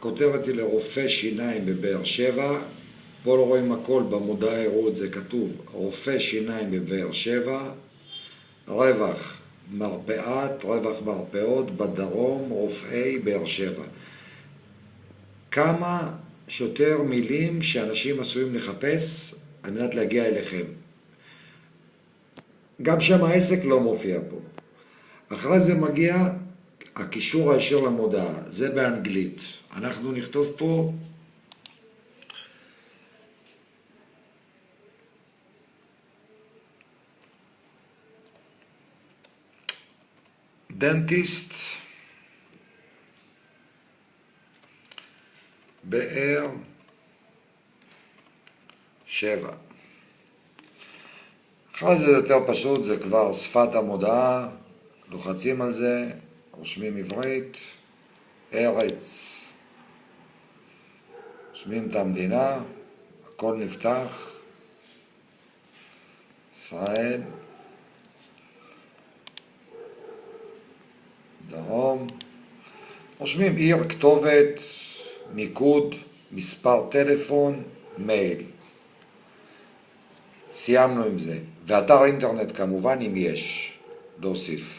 הכותרת היא לרופא שיניים בבאר שבע. פה לא רואים הכל, במודעה הראו את זה כתוב, רופא שיניים בבאר שבע, רווח מרפאת, רווח מרפאות בדרום, רופאי באר שבע. כמה שיותר מילים שאנשים עשויים לחפש על מנת להגיע אליכם. גם שם העסק לא מופיע פה. אחרי זה מגיע הקישור הישיר למודעה, זה באנגלית. אנחנו נכתוב פה דנטיסט באר שבע. אחרי זה יותר פשוט, זה כבר שפת המודעה, לוחצים על זה, רושמים עברית, ארץ, רושמים את המדינה, הכל נפתח, ישראל, דרום, רושמים עיר, כתובת, מיקוד, מספר טלפון, מייל. סיימנו עם זה. ואתר אינטרנט כמובן אם יש, להוסיף.